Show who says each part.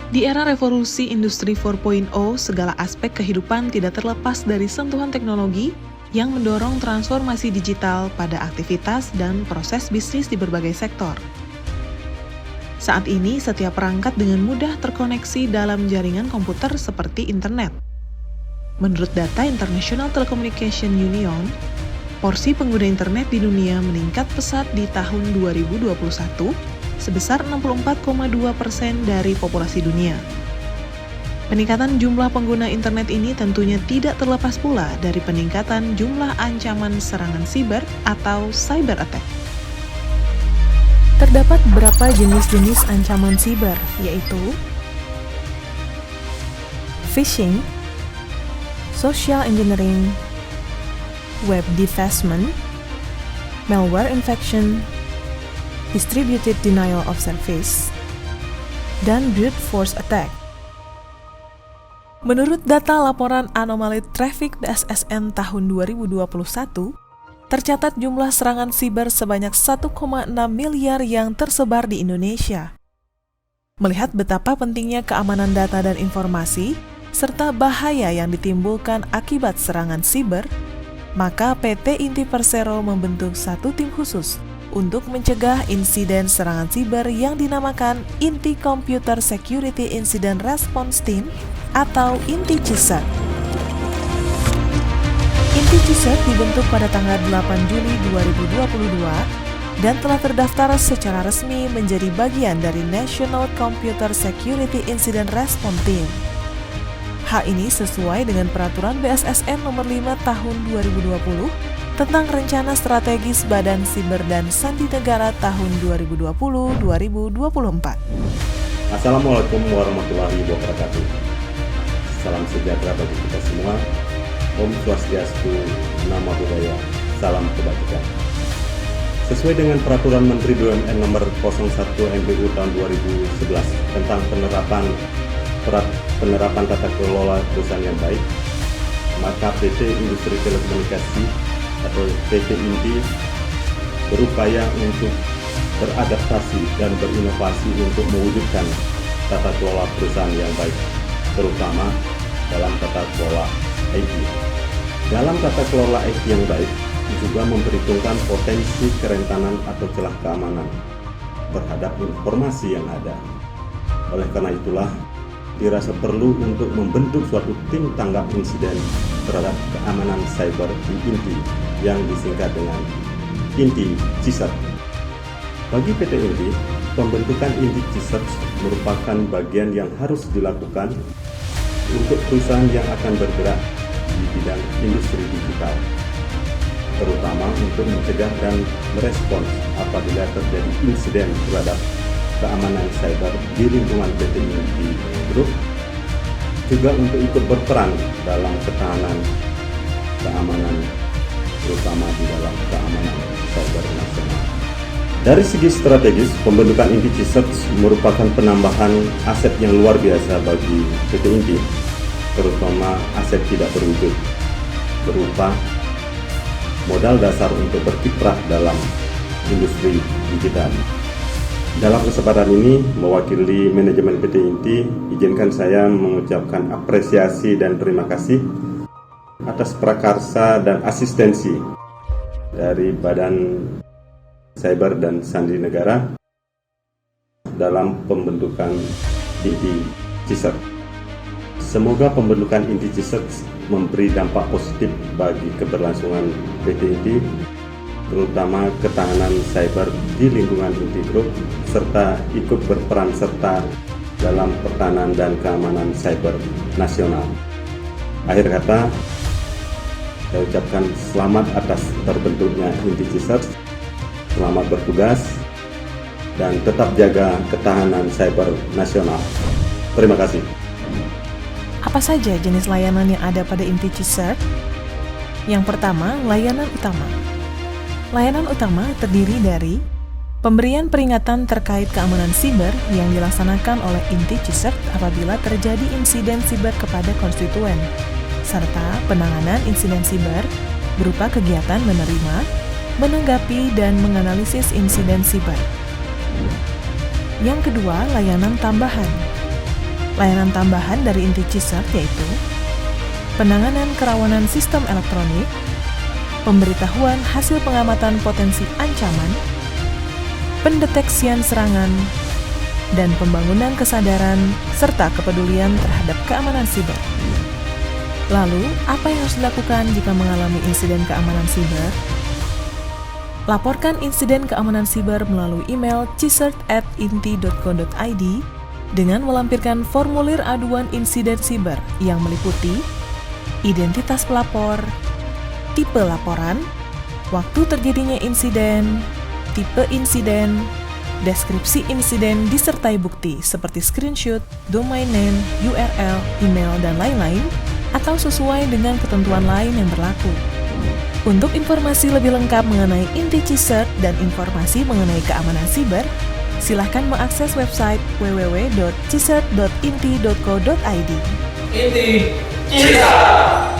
Speaker 1: Di era revolusi industri 4.0, segala aspek kehidupan tidak terlepas dari sentuhan teknologi yang mendorong transformasi digital pada aktivitas dan proses bisnis di berbagai sektor. Saat ini, setiap perangkat dengan mudah terkoneksi dalam jaringan komputer seperti internet. Menurut data International Telecommunication Union, porsi pengguna internet di dunia meningkat pesat di tahun 2021 sebesar 64,2% dari populasi dunia. Peningkatan jumlah pengguna internet ini tentunya tidak terlepas pula dari peningkatan jumlah ancaman serangan siber atau cyber attack. Terdapat beberapa jenis-jenis ancaman siber, yaitu phishing, social engineering, web defacement, malware infection, distributed denial of service, dan brute force attack. Menurut data laporan anomali traffic BSSN tahun 2021, tercatat jumlah serangan siber sebanyak 1,6 miliar yang tersebar di Indonesia. Melihat betapa pentingnya keamanan data dan informasi, serta bahaya yang ditimbulkan akibat serangan siber, maka PT Inti Persero membentuk satu tim khusus untuk mencegah insiden serangan siber yang dinamakan Inti Computer Security Incident Response Team atau Inti CISER. Inti CISER dibentuk pada tanggal 8 Juli 2022 dan telah terdaftar secara resmi menjadi bagian dari National Computer Security Incident Response Team. Hal ini sesuai dengan Peraturan BSSN Nomor 5 Tahun 2020 tentang Rencana Strategis Badan Siber dan Sandi Negara tahun 2020-2024.
Speaker 2: Assalamualaikum warahmatullahi wabarakatuh. Salam sejahtera bagi kita semua. Om Swastiastu, Namo Buddhaya, Salam Kebajikan. Sesuai dengan Peraturan Menteri BUMN Nomor 01 MBU tahun 2011 tentang penerapan tata kelola perusahaan yang baik, maka PT Industri Telekomunikasi atau PT Inti berupaya untuk beradaptasi dan berinovasi untuk mewujudkan tata kelola perusahaan yang baik, terutama dalam tata kelola IT. Dalam tata kelola IT yang baik juga memperhitungkan potensi kerentanan atau celah keamanan terhadap informasi yang ada. Oleh karena itulah, dirasa perlu untuk membentuk suatu tim tanggap insiden terhadap keamanan cyber di Inti yang disingkat dengan Inti CISER. Bagi PT Inti, pembentukan Inti CISER merupakan bagian yang harus dilakukan untuk perusahaan yang akan bergerak di bidang industri digital, terutama untuk mencegah dan merespons apabila terjadi insiden terhadap keamanan cyber di lingkungan PT Inti Group, juga untuk ikut berperan dalam ketahanan keamanan, terutama di dalam keamanan cyber nasional. Dari segi strategis, pembentukan Inti CISER merupakan penambahan aset yang luar biasa bagi PT Inti, terutama aset tidak berwujud, berupa modal dasar untuk berkiprah dalam industri digital. Dalam kesempatan ini, mewakili manajemen PT Inti, izinkan saya mengucapkan apresiasi dan terima kasih atas prakarsa dan asistensi dari Badan Cyber dan Sandi Negara dalam pembentukan Inti CISER. Semoga pembentukan Inti CISER memberi dampak positif bagi keberlangsungan PT Inti, terutama ketahanan cyber di lingkungan Inti Group, serta ikut berperan serta dalam pertahanan dan keamanan cyber nasional. Akhir kata, saya ucapkan selamat atas terbentuknya Inti CISER, selamat bertugas, dan tetap jaga ketahanan cyber nasional. Terima kasih.
Speaker 1: Apa saja jenis layanan yang ada pada Inti CISER? Yang pertama, layanan utama. Layanan utama terdiri dari pemberian peringatan terkait keamanan siber yang dilaksanakan oleh Inti CISER apabila terjadi insiden siber kepada konstituen, serta penanganan insiden siber berupa kegiatan menerima, menanggapi, dan menganalisis insiden siber. Yang kedua, layanan tambahan. Layanan tambahan dari inti CISERT yaitu penanganan kerawanan sistem elektronik, pemberitahuan hasil pengamatan potensi ancaman, pendeteksian serangan, dan pembangunan kesadaran serta kepedulian terhadap keamanan siber. Lalu, apa yang harus dilakukan jika mengalami insiden keamanan siber? Laporkan insiden keamanan siber melalui email cisert@inti.co.id dengan melampirkan formulir aduan insiden siber yang meliputi identitas pelapor, tipe laporan, waktu terjadinya insiden, tipe insiden, deskripsi insiden disertai bukti seperti screenshot, domain name, URL, email, dan lain-lain, atau sesuai dengan ketentuan lain yang berlaku. Untuk informasi lebih lengkap mengenai inti CISERT dan informasi mengenai keamanan siber, silakan mengakses website www.cisert.inti.co.id.
Speaker 3: Inti CISERT.